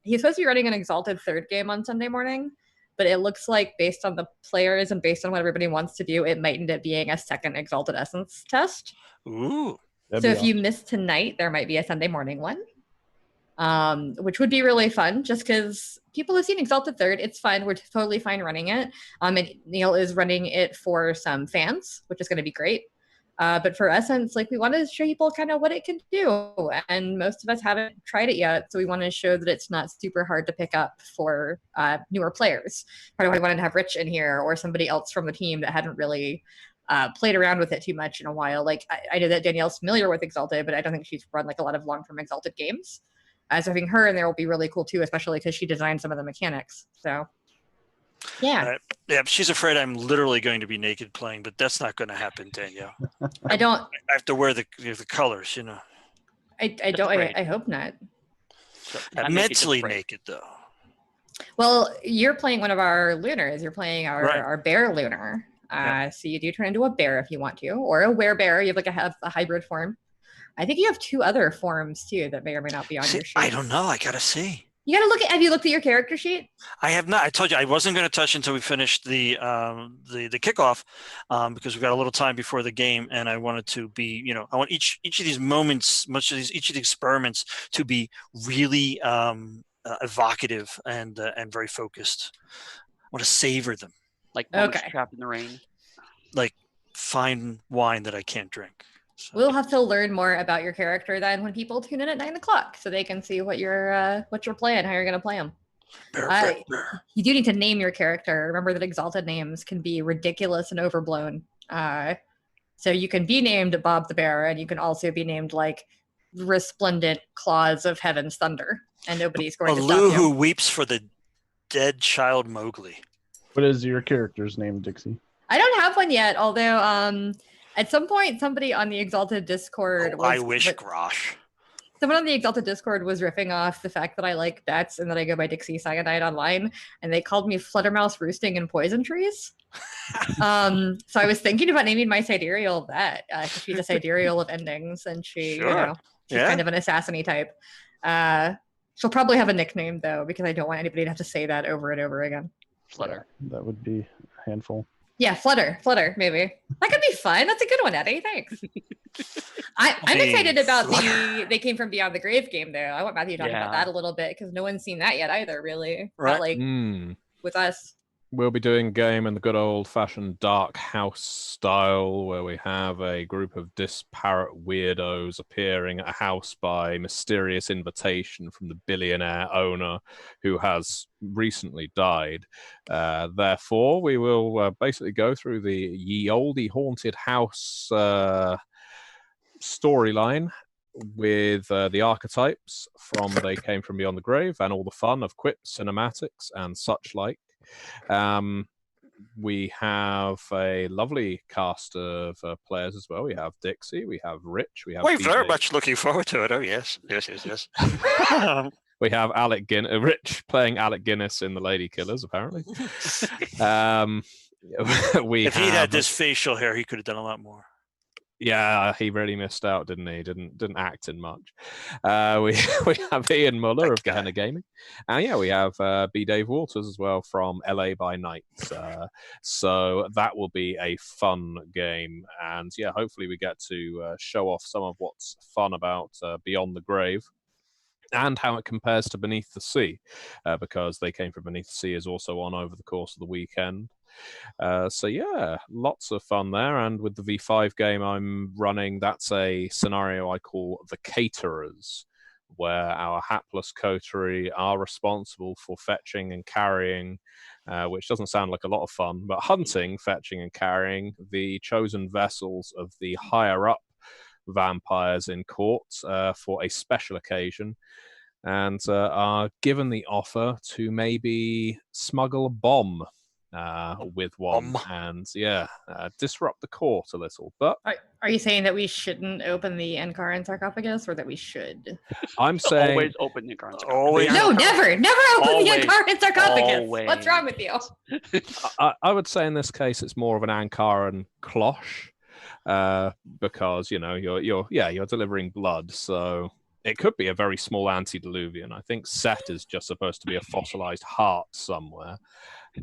He's supposed to be running an Exalted third game on Sunday morning, but it looks like based on the players and based on what everybody wants to do, it might end up being a second Exalted Essence test. Ooh. That'd So be if you awesome. miss tonight, there might be a Sunday morning one, which would be really fun just because people have seen Exalted Third. It's fun. We're totally fine running it. And Neil is running it for some fans, which is going to be great. But for Essence, like we want to show people kind of what it can do. And most of us haven't tried it yet. So we want to show that it's not super hard to pick up for newer players. Part of why I wanted to have Rich in here or somebody else from the team that hadn't really played around with it too much in a while. Like I know that Danielle's familiar with Exalted, but I don't think she's run like a lot of long-term Exalted games. So having her in there will be really cool too, especially because she designed some of the mechanics. So yeah. Yeah, she's afraid I'm literally going to be naked playing, but that's not going to happen, Danielle. I don't. I have to wear the colors, I don't. I hope not. So, not naked, just Mentally afraid. naked, though. Well, you're playing one of our lunars. You're playing our, Right. our bear lunar. Yep. So you do turn into a bear if you want to, or a werebear. You have like a hybrid form. I think you have two other forms too that may or may not be on See, your sheet. I don't know. I got to see. You got to look at. Have you looked at your character sheet? I have not. I told you I wasn't going to touch until we finished the kickoff, because we've got a little time before the game, and I wanted to be, I want each of these moments, each of the experiments to be really evocative and very focused. I want to savor them, Like moments Okay. trapped in the rain. like fine wine that I can't drink. So, We'll have to learn more about your character then when people tune in at 9:00, so they can see what you're playing, how you're going to play them. bear, I- bear. You do need to name your character. Remember that Exalted names can be ridiculous and overblown. So you can be named Bob the Bear, and you can also be named like Resplendent Claws of Heaven's Thunder, and nobody's going to Alu stop who you. weeps for the dead child Mowgli. What is your character's name, Dixie? I don't have one yet, although at some point somebody on the Exalted Discord I wish, Grosh. someone on the Exalted Discord was riffing off the fact that I like bats and that I go by Dixie Cyanide online, and they called me Fluttermouse Roosting in Poison Trees. So I was thinking about naming my Sidereal that, because she's a Sidereal of endings, and she's Sure. Yeah. kind of an assassin-y type. She'll probably have a nickname though, because I don't want anybody to have to say that over and over again. Flutter. Yeah, that would be a handful. Yeah, Flutter, maybe. That could be fun. That's a good one, Eddie. Thanks. I'm Hey, excited about Flutter. They Came from Beyond the Grave game, though. I want Matthew to talk about Yeah. that a little bit, because no one's seen that yet either, really. Right. Not like with us. We'll be doing a game in the good old-fashioned Dark House style, where we have a group of disparate weirdos appearing at a house by mysterious invitation from the billionaire owner who has recently died. Therefore, we will basically go through the ye olde haunted house storyline with the archetypes from They Came From Beyond the Grave and all the fun of quips, cinematics, and such like. We have a lovely cast of players as well. We have Dixie, we have Rich, we have We're very BJ. much looking forward to it. Oh, yes. We have Rich playing Alec Guinness in The Lady Killers, apparently. We If he'd have- had this facial hair, he could have done a lot more. Yeah, he really missed out, didn't he? Didn't act in much. We have Ian Muller of Gehenna Gaming, and yeah, we have B. Dave Waters as well from LA by Night. So that will be a fun game, and yeah, hopefully we get to show off some of what's fun about Beyond the Grave. And how it compares to Beneath the Sea, because They Came From Beneath the Sea is also on over the course of the weekend. So yeah, lots of fun there. And with the V5 game I'm running, that's a scenario I call the Caterers, where our hapless coterie are responsible for fetching and carrying, which doesn't sound like a lot of fun, but hunting, fetching, and carrying the chosen vessels of the higher up vampires in court for a special occasion, and are given the offer to maybe smuggle a bomb with one, and disrupt the court a little. But Are you saying that we shouldn't open the Enkaran sarcophagus, or that we should? I'm saying always open the Enkaran sarcophagus. Always. No, never open the Always. Enkaran sarcophagus. Always. What's wrong with you? I would say in this case it's more of an Ankaran cloche, because you're delivering blood, so it could be a very small antediluvian. I think Set is just supposed to be a fossilized heart somewhere.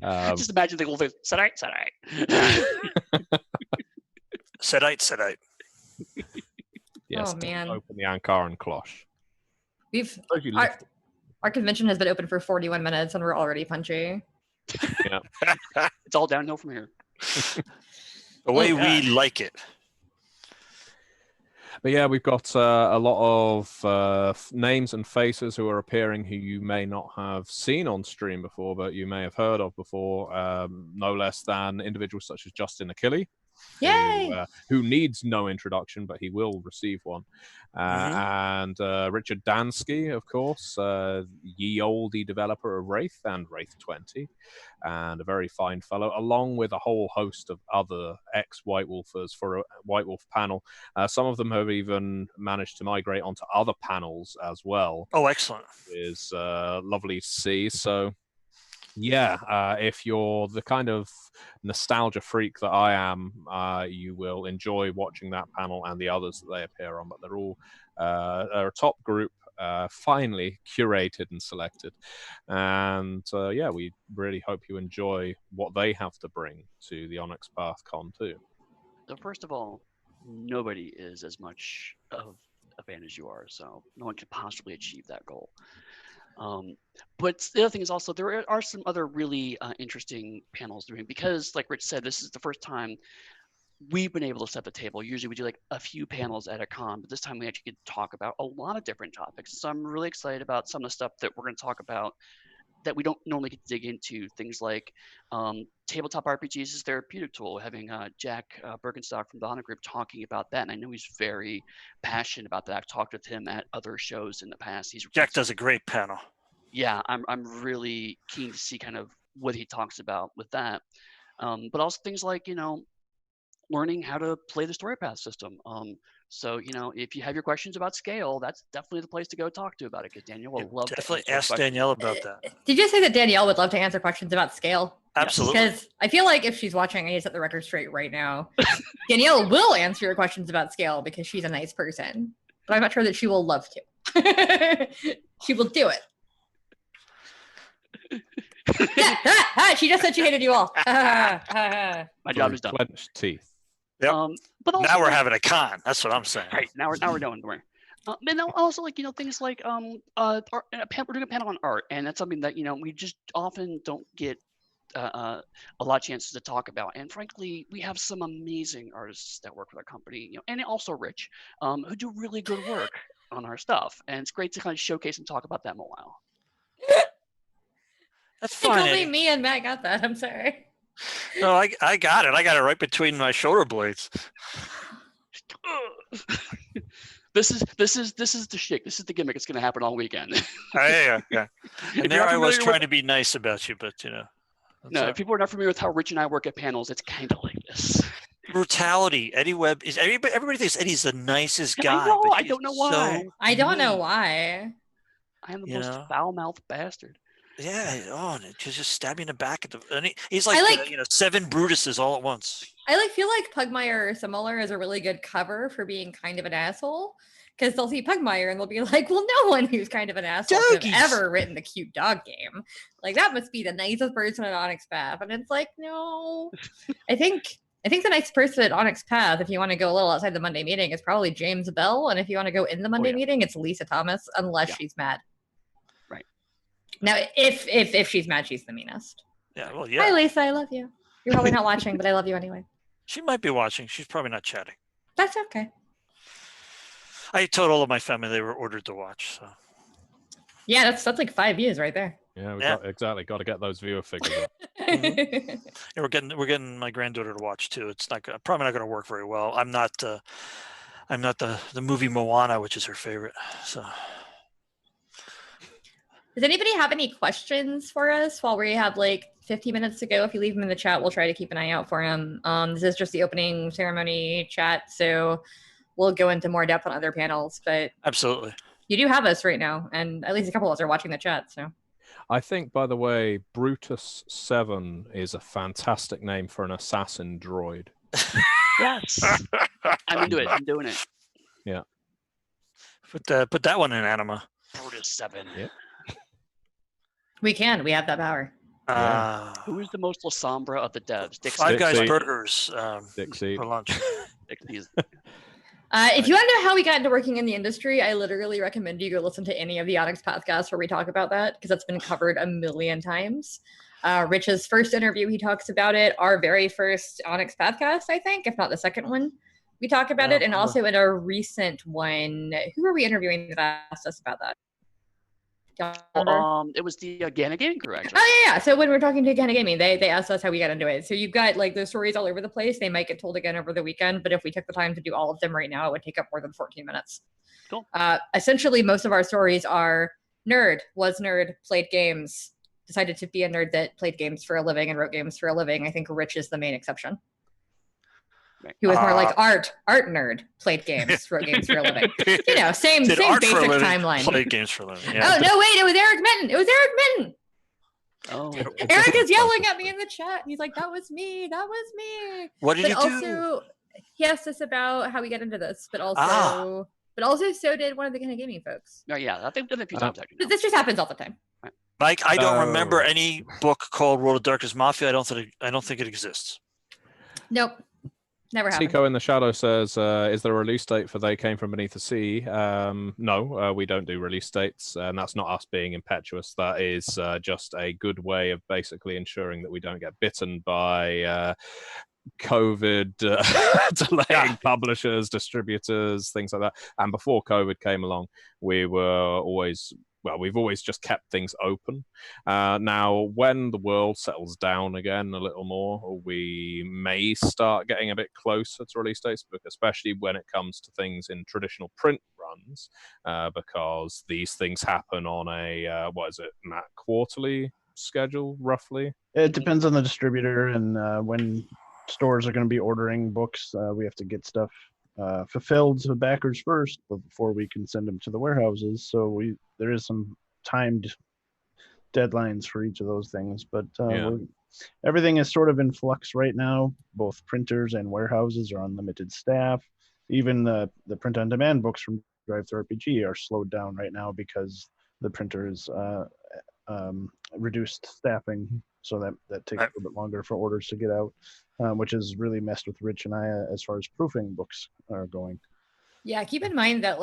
Just imagine the little thing. Sedite. Sedite. Yes, Oh, man. open the Ankaran cloche. Our convention has been open for 41 minutes and we're already punchy. Yeah. It's all downhill from here. The way we like it. But yeah, we've got a lot of names and faces who are appearing who you may not have seen on stream before, but you may have heard of before, no less than individuals such as Justin Achille, who needs no introduction, but he will receive one. And Richard Dansky, of course, ye olde developer of Wraith and Wraith 20, and a very fine fellow, along with a whole host of other ex-White Wolfers for a White Wolf panel. Some of them have even managed to migrate onto other panels as well. Oh, excellent. Is lovely to see. So if you're the kind of nostalgia freak that I am, you will enjoy watching that panel and the others that they appear on. But they're all a top group, finely curated and selected. And we really hope you enjoy what they have to bring to the Onyx Path Con too. So first of all, nobody is as much of a fan as you are, so no one could possibly achieve that goal. But the other thing is also there are some other really interesting panels doing, because like Rich said, this is the first time we've been able to set the table. Usually we do like a few panels at a con, but this time we actually get to talk about a lot of different topics. So I'm really excited about some of the stuff that we're going to talk about that we don't normally get to dig into. Things like tabletop RPGs as therapeutic tool, having Jack Birkenstock from the Honor Group talking about that. And I know he's very passionate about that. I've talked with him at other shows in the past. Jack does a great panel. Yeah, I'm really keen to see kind of what he talks about with that. But also things like, learning how to play the story path system. So, if you have your questions about scale, that's definitely the place to go talk to about it, because Danielle will love to definitely answer ask questions. Danielle about that. Did you say that Danielle would love to answer questions about scale? Absolutely. Because I feel like if she's watching, I need to set the record straight right now. Danielle will answer your questions about scale because she's a nice person, but I'm not sure that she will love to. She will do it. She just said she hated you all. My job is done. Clenched teeth. Yep. But also, Now we're having a con. That's what I'm saying. right now we're doing it. And also things like we're doing a panel on art, and that's something that we just often don't get a lot of chances to talk about. And frankly, we have some amazing artists that work with our company, and also Rich, who do really good work on our stuff. And it's great to kind of showcase and talk about them a while. That's fine. Only me and Matt got that. I'm sorry. No, I got it. I got it right between my shoulder blades. This is the shtick. This is the gimmick. It's going to happen all weekend. Yeah. And there I was trying to be nice about you, but No, if people are not familiar with how Rich and I work at panels, it's kind of like this. Brutality. Eddie Webb is everybody thinks Eddie's the nicest guy. I know. but I he's don't know why. so I don't know mean. why. I am the most foul-mouthed bastard. Yeah. Oh, and just stab you in the back at the. And he's like, seven Brutuses all at once. I feel like Pugmire or Similar is a really good cover for being kind of an asshole, because they'll see Pugmire and they'll be like, well, no one who's kind of an asshole could have ever written the cute dog game. Like, that must be the nicest person at Onyx Path. And it's like, no. I think the nice person at Onyx Path, if you want to go a little outside the Monday meeting, is probably James Bell. And if you want to go in the Monday meeting, it's Lisa Thomas, unless she's mad. Right. Now, if she's mad, she's the meanest. Yeah, well, yeah. Hi, Lisa. I love you. You're probably not watching, but I love you anyway. She might be watching. She's probably not chatting. That's okay. I told all of my family they were ordered to watch. So. Yeah, that's like 5 views right there. Yeah, got to get those viewer figures up. Mm-hmm. Yeah, we're getting my granddaughter to watch too. It's probably not going to work very well. I'm not the movie Moana, which is her favorite. So. Does anybody have any questions for us while we have like 50 minutes ago. If you leave him in the chat, we'll try to keep an eye out for him. This is just the opening ceremony chat, so we'll go into more depth on other panels. But Absolutely. you do have us right now, and at least a couple of us are watching the chat. So I think, by the way, Brutus 7 is a fantastic name for an assassin droid. Yes. I'm into it. I'm doing it. Yeah. Put that one in anima. Brutus 7. Yeah. we have that power. Who is the most La Sombra of the devs? Five Guys Dixie. Burgers Dixie. for lunch. Dixie's. If you want to know how we got into working in the industry, I literally recommend you go listen to any of the Onyx podcasts where we talk about that, because that's been covered a million times. Rich's first interview, he talks about it. Our very first Onyx podcast, I think, if not the second one, we talk about it. And also in a recent one, who were we interviewing that asked us about that? It was the Gana Gaming crew, actually. Oh yeah. So when we're talking to Gana Gaming, they asked us how we got into it. So you've got like those stories all over the place. They might get told again over the weekend, but if we took the time to do all of them right now, it would take up more than 14 minutes. Cool. Essentially, most of our stories are nerd, was nerd, played games, decided to be a nerd that played games for a living and wrote games for a living. I think Rich is the main exception. He was more like art nerd, played games, wrote games for a living. You know, same basic timeline. Played games for a living. Yeah. Oh no, wait, it was Eric Minton. It was Eric Minton. Oh. Eric is yelling at me in the chat. He's like, "That was me. That was me." What did but you also, he asked us about how we got into this, but also so did one of the Gana Gaming folks. No, yeah, I think done it a few times actually. This just happens all the time. Mike, I don't remember any book called World of Darkness Mafia. I don't think it exists. Nope. Never happened. Tico in the shadow says, is there a release date for They Came From Beneath the Sea? No, we don't do release dates, and that's not us being impetuous. That is just a good way of basically ensuring that we don't get bitten by COVID, delaying publishers, distributors, things like that. And before COVID came along, we've always just kept things open. Now, when the world settles down again a little more, we may start getting a bit closer to release dates, especially when it comes to things in traditional print runs, because these things happen on a, Matt, quarterly schedule, roughly? It depends on the distributor and when stores are going to be ordering books. We have to get stuff fulfilled to the backers first before we can send them to the warehouses. So there is some timed deadlines for each of those things, but everything is sort of in flux right now. Both printers and warehouses are on limited staff. Even the print-on-demand books from Drive-Thru RPG are slowed down right now because the printers reduced staffing, so that takes a little bit longer for orders to get out, which has really messed with Rich and I as far as proofing books are going. Yeah, keep in mind that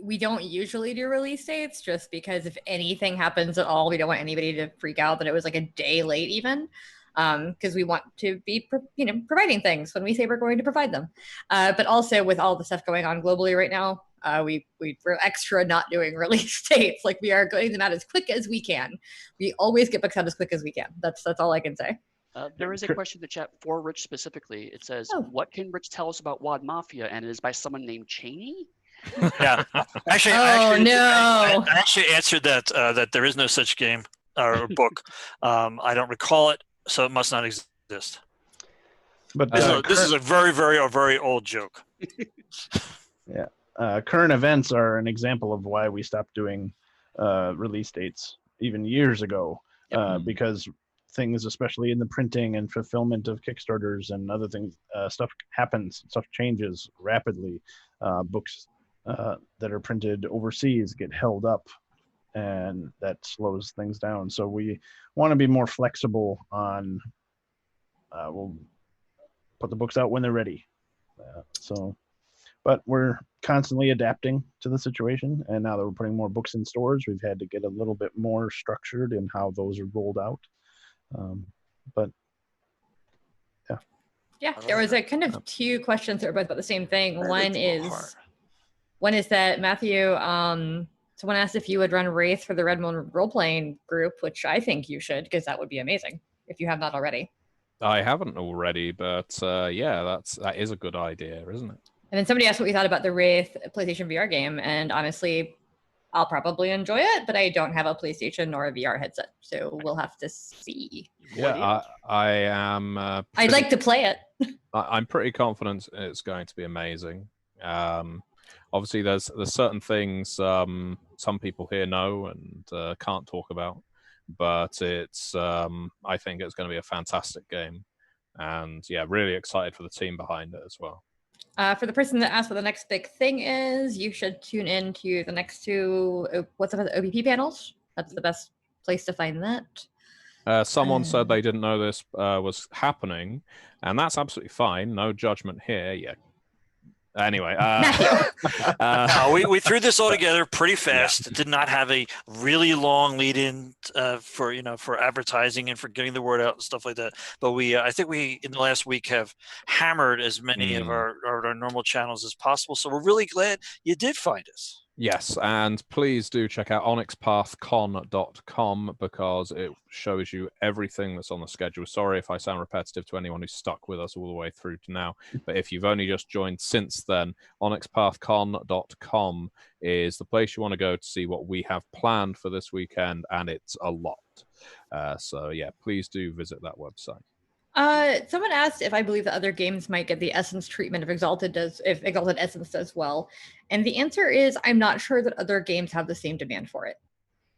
we don't usually do release dates, just because if anything happens at all, we don't want anybody to freak out that it was like a day late even, because we want to be providing things when we say we're going to provide them. But also with all the stuff going on globally right now, we're extra not doing release dates. Like, we are getting them out as quick as we can. We always get books out as quick as we can. That's all I can say. There is a question in the chat for Rich specifically. It says, what can Rich tell us about WAD Mafia? And it is by someone named Cheney? Yeah. Actually, I actually answered that there is no such game or book. I don't recall it, so it must not exist. But this is a very, very, very old joke. Yeah. Current events are an example of why we stopped doing release dates even years ago, because things, especially in the printing and fulfillment of Kickstarters and other things, stuff happens, stuff changes rapidly. Books that are printed overseas get held up, and that slows things down. So we want to be more flexible on, we'll put the books out when they're ready. But we're constantly adapting to the situation, and now that we're putting more books in stores, we've had to get a little bit more structured in how those are rolled out. But there was a kind of two questions that are both about the same thing. One is that Matthew, someone asked if you would run Wraith for the Red Moon role-playing group, which I think you should, because that would be amazing if you have not already. I haven't already, but that is a good idea, isn't it? And then somebody asked what we thought about the Wraith PlayStation VR game, and honestly, I'll probably enjoy it, but I don't have a PlayStation nor a VR headset, so we'll have to see. Yeah, I am. I'd like to play it. I'm pretty confident it's going to be amazing. Obviously, there's certain things some people here know and can't talk about, but it's I think it's going to be a fantastic game, and yeah, really excited for the team behind it as well. For the person that asked what the next big thing is, you should tune in to the next two what's up with the OBP panels. That's the best place to find that. Someone said they didn't know this was happening, and that's absolutely fine. No judgment here. Yeah. Anyway, no, we threw this all together pretty fast. It did not have a really long lead in for advertising and for getting the word out and stuff like that. But I think we in the last week have hammered as many of our normal channels as possible. So we're really glad you did find us. Yes, and please do check out onyxpathcon.com because it shows you everything that's on the schedule. Sorry if I sound repetitive to anyone who's stuck with us all the way through to now, but if you've only just joined since then, onyxpathcon.com is the place you want to go to see what we have planned for this weekend, and it's a lot. So yeah, please do visit that website. Someone asked if I believe that other games might get the Essence treatment if Exalted Essence does well. And the answer is I'm not sure that other games have the same demand for it.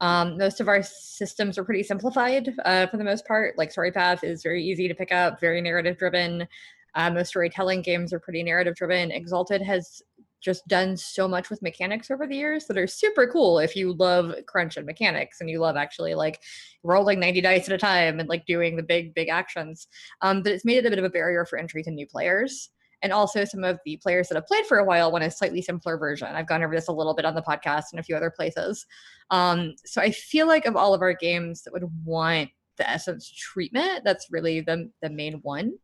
Most of our systems are pretty simplified for the most part. Like Story Path is very easy to pick up, very narrative driven. Most storytelling games are pretty narrative driven. Exalted has just done so much with mechanics over the years that are super cool if you love crunch and mechanics and you love actually like rolling 90 dice at a time and like doing the big actions. But it's made it a bit of a barrier for entry to new players. And also some of the players that have played for a while want a slightly simpler version. I've gone over this a little bit on the podcast and a few other places. So I feel like of all of our games that would want the Essence treatment, that's really the main one.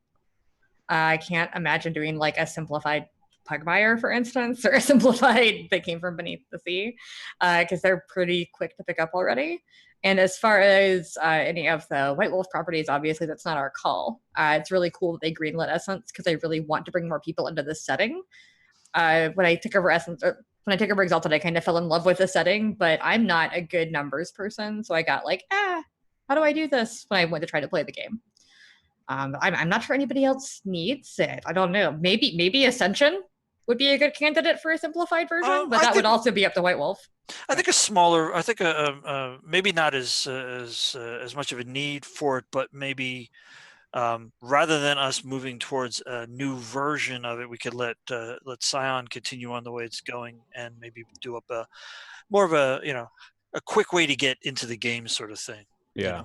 I can't imagine doing like a simplified Pugmire, for instance, or a simplified that came from Beneath the Sea, because they're pretty quick to pick up already. And as far as any of the White Wolf properties, obviously that's not our call. It's really cool that they greenlit Essence because they really want to bring more people into this setting. When I took over Exalted, I kind of fell in love with the setting, but I'm not a good numbers person, so I got like, how do I do this when I went to try to play the game? I'm not sure anybody else needs it. I don't know. Maybe Ascension would be a good candidate for a simplified version, but that would also be up to White Wolf. I think a smaller. I think maybe not as much of a need for it, but maybe rather than us moving towards a new version of it, we could let Scion continue on the way it's going, and maybe do up more of a quick way to get into the game sort of thing. Yeah.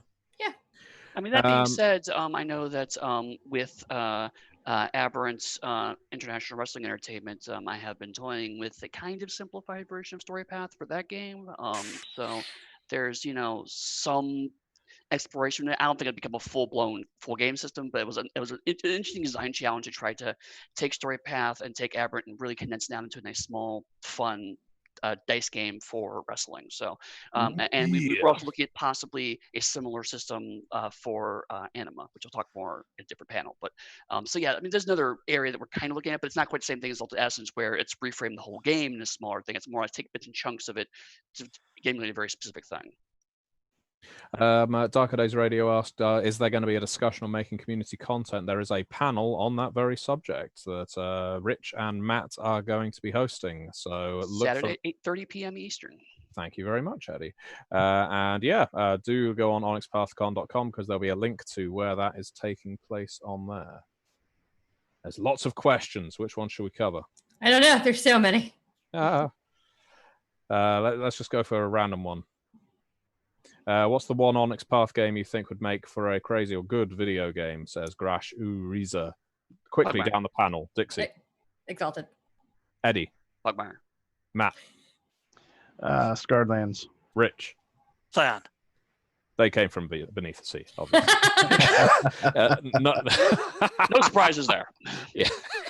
I mean, that being said, I know that with Aberrant's International Wrestling Entertainment, I have been toying with a kind of simplified version of Story Path for that game. So there's, some exploration. I don't think it'd become a full game system, but it was an interesting design challenge to try to take Story Path and take Aberrant and really condense it down into a nice, small, fun dice game for wrestling. So, and we're also looking at possibly a similar system for Anima, which we'll talk more in a different panel. But so yeah, I mean, there's another area that we're kind of looking at, but it's not quite the same thing as Ultimate Essence, where it's reframed the whole game in a smaller thing. It's more like take bits and chunks of it to game a very specific thing. Darker Days Radio asked, is there going to be a discussion on making community content? There is a panel on that very subject that Rich and Matt are going to be hosting. So Saturday, 8:30 p.m. Eastern. Thank you very much, Eddie. And yeah, do go on onyxpathcon.com because there'll be a link to where that is taking place on there. There's lots of questions. Which one should we cover? I don't know. There's so many. Let's just go for a random one. What's the one Onyx Path game you think would make for a crazy or good video game, says Grash Uriza. Quickly down the panel. Dixie. Exalted. Eddie. Pugmire. Matt. Scarred Lands. Rich. Scion. They came from Beneath the Sea, obviously. No surprises there. Yeah.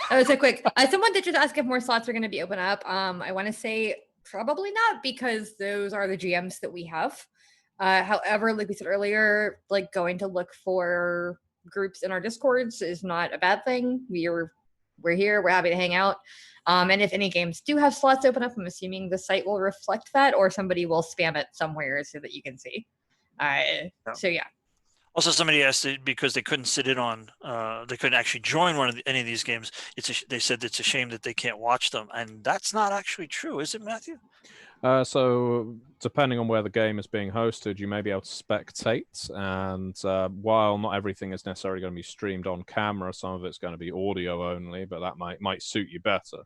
That was so quick. Someone did just ask if more slots are going to be open up. I want to say probably not, because those are the GMs that we have. However, like we said earlier, like going to look for groups in our Discords is not a bad thing. We are we're here. We're happy to hang out. And if any games do have slots open up, I'm assuming the site will reflect that, or somebody will spam it somewhere so that you can see. So yeah. Also, somebody asked it because they couldn't sit in on, they couldn't actually join any of these games. They said it's a shame that they can't watch them, and that's not actually true, is it, Matthew? So depending on where the game is being hosted, you may be able to spectate. And while not everything is necessarily going to be streamed on camera, some of it's going to be audio only, but that might suit you better.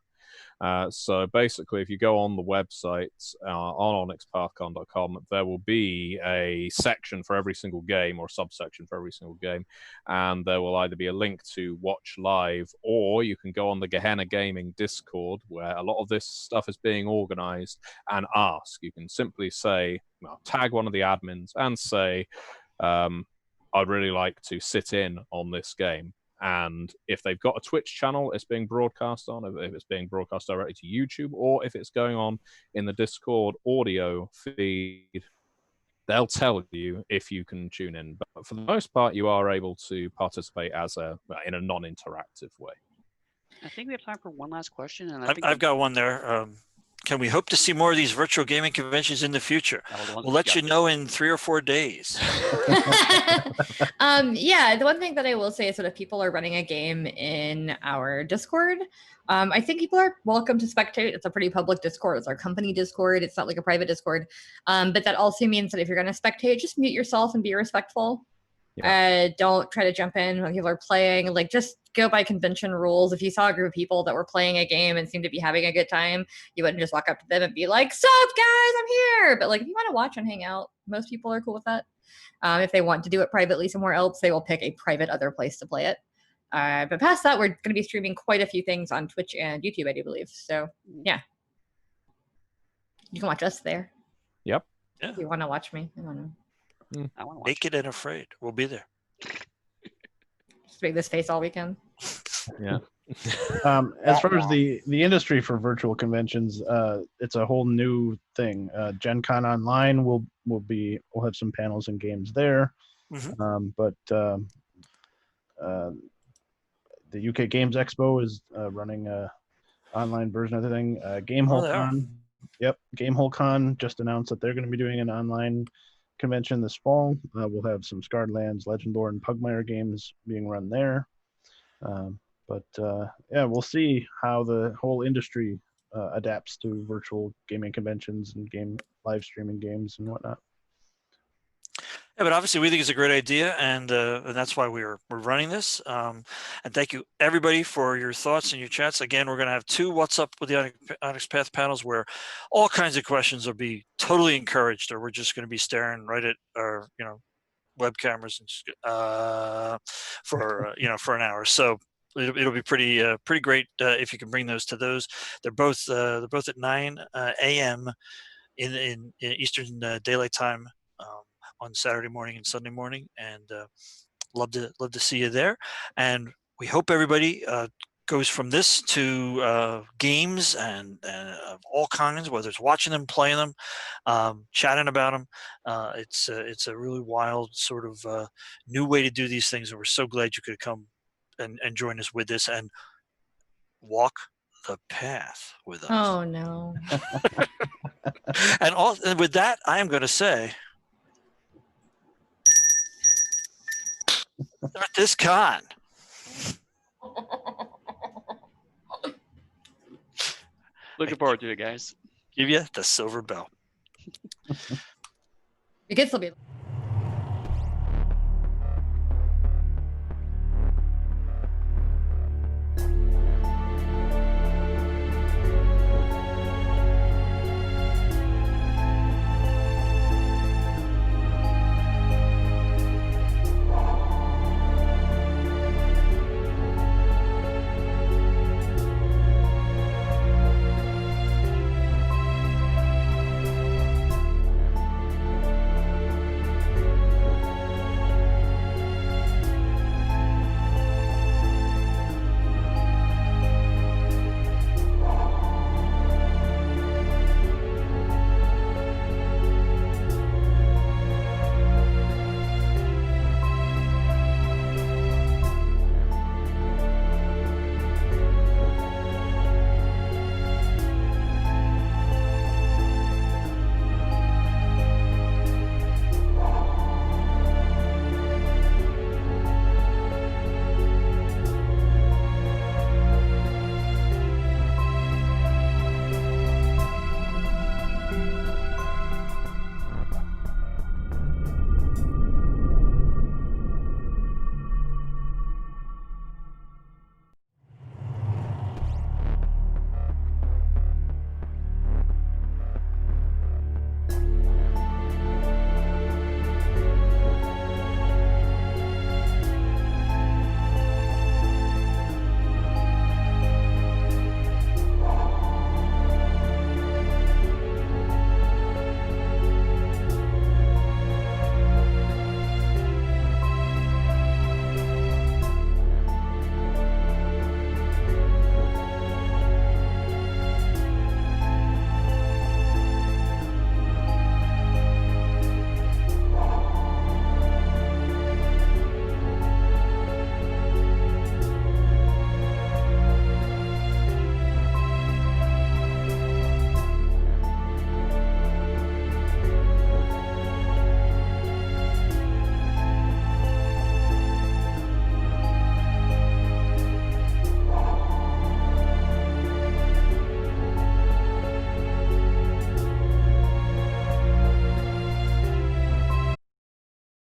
So basically, if you go on the website on onyxpathcon.com, there will be a section for every single game or subsection for every single game, and there will either be a link to watch live, or you can go on the Gehenna Gaming Discord, where a lot of this stuff is being organized, and ask. You can simply say, well, tag one of the admins and say, I'd really like to sit in on this game. And if they've got a Twitch channel it's being broadcast on, if it's being broadcast directly to YouTube, or if it's going on in the Discord audio feed, they'll tell you if you can tune in. But for the most part, you are able to participate in a non-interactive way. I think we have time for one last question. And I've got one there. Can we hope to see more of these virtual gaming conventions in the future? We'll let you know in 3 or 4 days. Yeah, the one thing that I will say is that if people are running a game in our Discord, I think people are welcome to spectate. It's a pretty public Discord. It's our company Discord. It's not like a private Discord. But that also means that if you're going to spectate, just mute yourself and be respectful. Yeah. Don't try to jump in when people are playing. Like, just go by convention rules. If you saw a group of people that were playing a game and seemed to be having a good time, you wouldn't just walk up to them and be like, "Sup, guys, I'm here." But like, if you want to watch and hang out, most people are cool with that. If they want to do it privately somewhere else, they will pick a private other place to play it. But past that, we're going to be streaming quite a few things on Twitch and YouTube, I do believe. So yeah, you can watch us there. Yep. Yeah. If you want to watch me, I don't know. I want to watch Naked and afraid. We'll be there. Just make this face all weekend. Yeah. As far as the industry for virtual conventions, it's a whole new thing. Gen Con Online we'll have some panels and games there. Mhm. But the UK Games Expo is running a online version of the thing. Gamehole they are. Con. Yep, Gamehole Con just announced that they're going to be doing an online convention this fall. We'll have some Scarred Lands, Legend Lore, and Pugmire games being run there. But yeah, we'll see how the whole industry adapts to virtual gaming conventions and live streaming games and whatnot. Yeah, but obviously we think it's a great idea, and that's why we're running this. And thank you everybody for your thoughts and your chats. Again, we're going to have 2 What's Up with the Onyx Path panels where all kinds of questions will be totally encouraged, or we're just going to be staring right at our web cameras and for for an hour. So it'll be pretty great if you can bring those to those. They're both at 9 a.m. in Eastern Daylight Time. On Saturday morning and Sunday morning, and love to see you there. And we hope everybody goes from this to games and of all kinds, whether it's watching them, playing them, chatting about them. It's a really wild sort of new way to do these things, and we're so glad you could come and join us with this and walk the path with us. Oh no. And with that, I am going to say, start this con. Looking forward to it, guys. Give you the silver bell. It could still be.